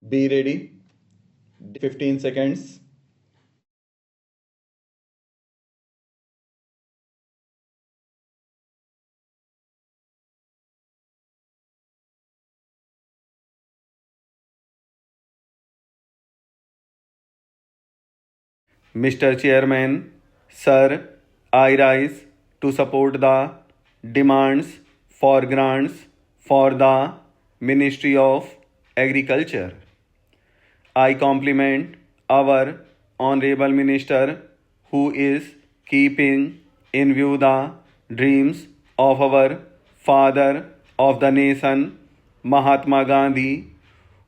Be ready. 15 seconds. Mr. Chairman, Sir, I rise to support the demands for grants for the Ministry of Agriculture. I compliment our Honorable Minister who is keeping in view the dreams of our father of the nation, Mahatma Gandhi,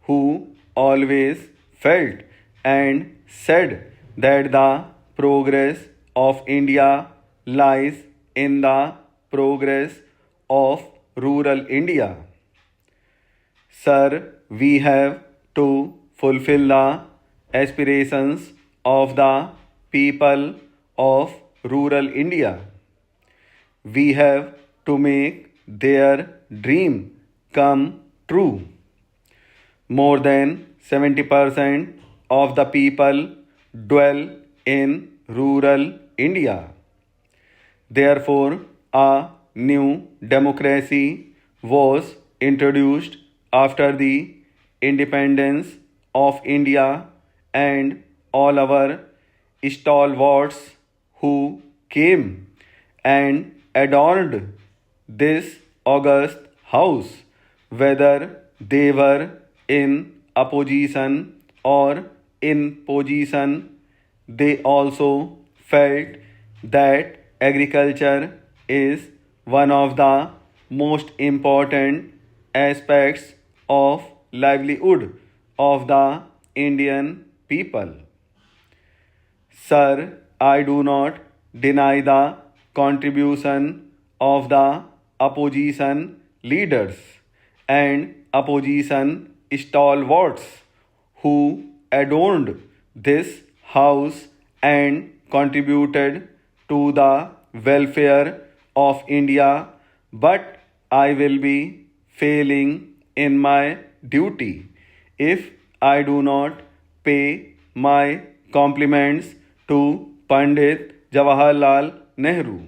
who always felt and said that the progress of India lies in the progress of rural India. Sir, we have to fulfill the aspirations of the people of rural India. We have to make their dream come true. More than 70% of the people dwell in rural India. Therefore, a new democracy was introduced after the independence of India, and all our stalwarts who came and adorned this august house, whether they were in opposition or in position, they also felt that agriculture is one of the most important aspects of livelihood of the Indian people. Sir, I do not deny the contribution of the opposition leaders and opposition stalwarts who adorned this house and contributed to the welfare of India, but I will be failing in my duty if I do not pay my compliments to Pandit Jawaharlal Nehru.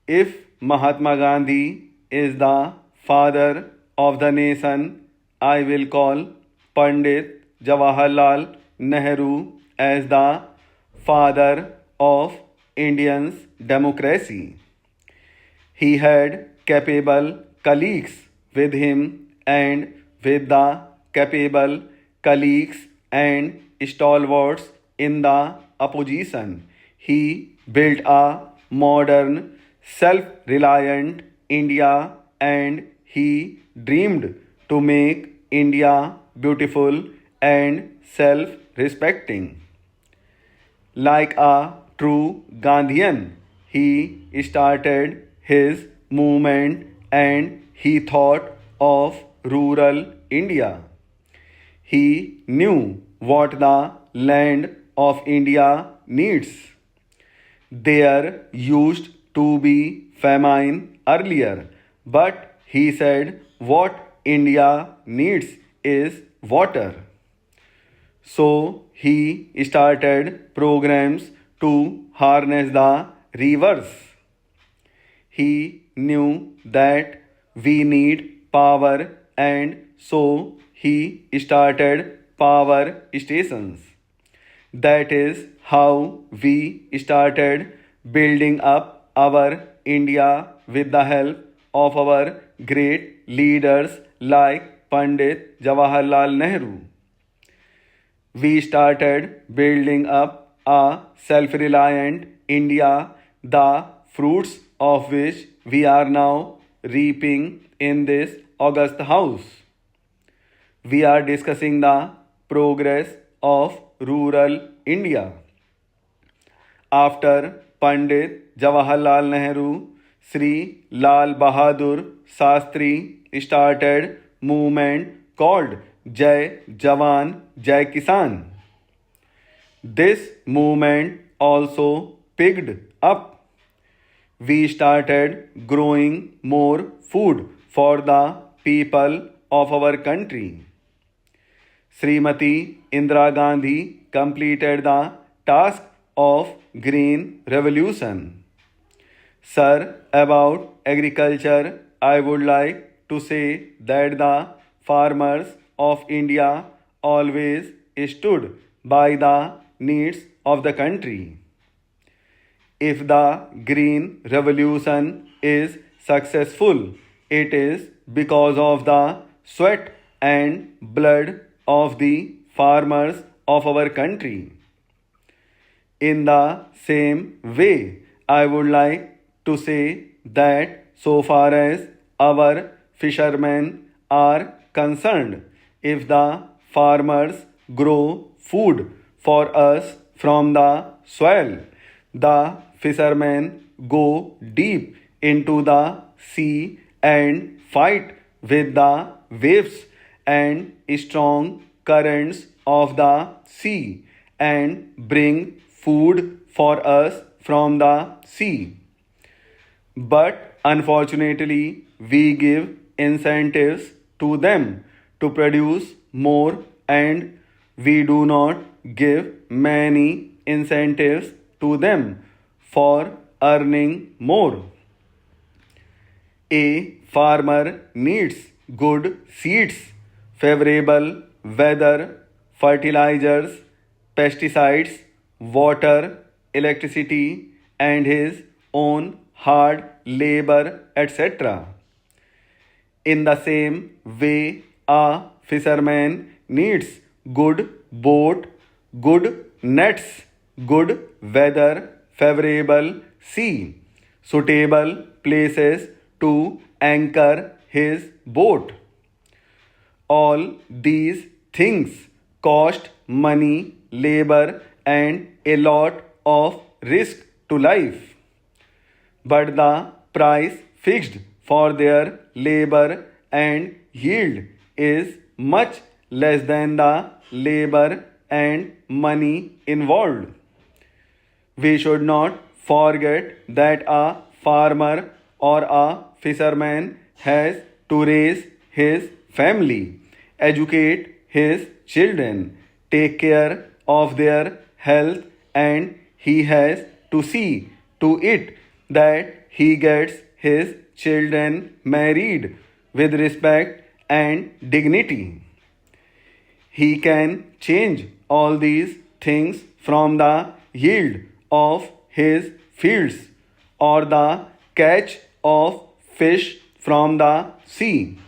If Mahatma Gandhi is the father of the nation, I will call Pandit Jawaharlal Nehru as the father of India's democracy. He had capable colleagues with him, and with the capable colleagues and stalwarts in the opposition, he built a modern, self reliant India, and he dreamed to make India beautiful and self respecting. Like a true Gandhian, he started his movement and he thought of rural India. He knew what the land of India needs. There used to be famine earlier, but he said what India needs is water. So he started programs to harness the rivers. He knew that we need power, and so he started power stations. That is how we started building up our India with the help of our great leaders like Pandit Jawaharlal Nehru. We started building up a self reliant India, the fruits of which we are now reaping in this august house. We are discussing the progress of rural India. After Pandit Jawaharlal Nehru, Sri Lal Bahadur Shastri started movement called Jai Jawan Jai Kisan. This movement also picked up. We started growing more food for the people of our country. Srimati Indira Gandhi completed the task of Green Revolution. Sir, about agriculture, I would like to say that the farmers of India always stood by the needs of the country. If the Green Revolution is successful, it is because of the sweat and blood of the farmers of our country. In the same way, I would like to say that so far as our fishermen are concerned, if the farmers grow food for us from the soil, the fishermen go deep into the sea and fight with the waves and strong currents of the sea and bring food for us from the sea. But unfortunately, we give incentives to them to produce more, and we do not give many incentives to them for earning more. A farmer needs good seeds, favorable weather, fertilizers, pesticides, water, electricity, and his own hard labor, etc. In the same way, a fisherman needs good boat, good nets, good weather, favorable sea, suitable places to anchor his boat. All these things cost money, labor, and a lot of risk to life. But the price fixed for their labor and yield is much less than the labor and money involved. We should not forget that a farmer or a fisherman has to raise his family, educate his children, take care of their health, and he has to see to it that he gets his children married with respect and dignity. He can change all these things from the yield of his fields or the catch of fish from the sea.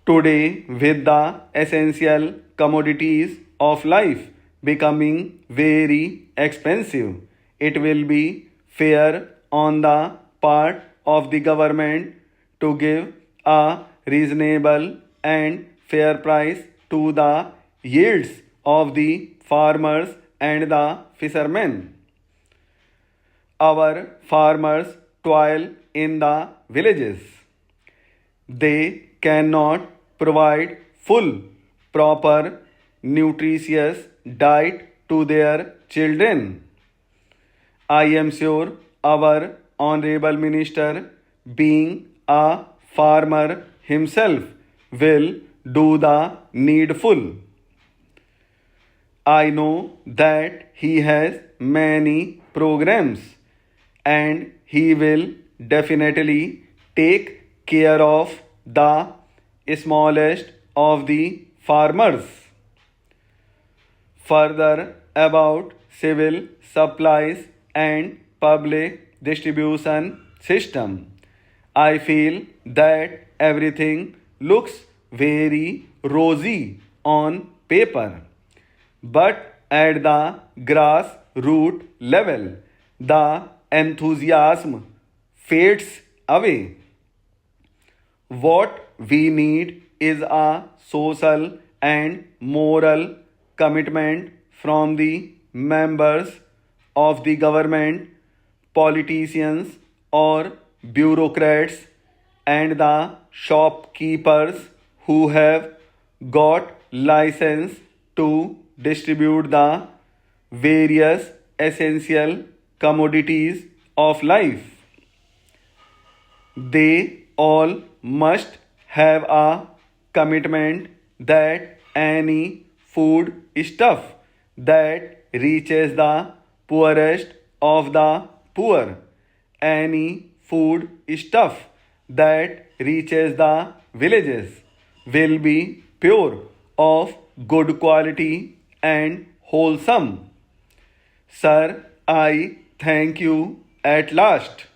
Today, with the essential commodities of life becoming very expensive, it will be fair on the part of the government to give a reasonable and fair price to the yields of the farmers and the fishermen. Our farmers toil in the villages. They cannot provide full, proper, nutritious diet to their children. I am sure our Honorable Minister, being a farmer himself, will do the needful. I know that he has many programs and he will definitely take care of the smallest of the farmers. Further, about civil supplies and public distribution system, I feel that everything looks very rosy on paper, but at the grassroots level, the enthusiasm fades away. What we need is a social and moral commitment from the members of the government, politicians, or bureaucrats, and the shopkeepers who have got license to distribute the various essential commodities of life. They all must have a commitment that any food stuff that reaches the poorest of the poor. Any food stuff that reaches the villages will be pure, of good quality and wholesome. Sir, I thank you at last.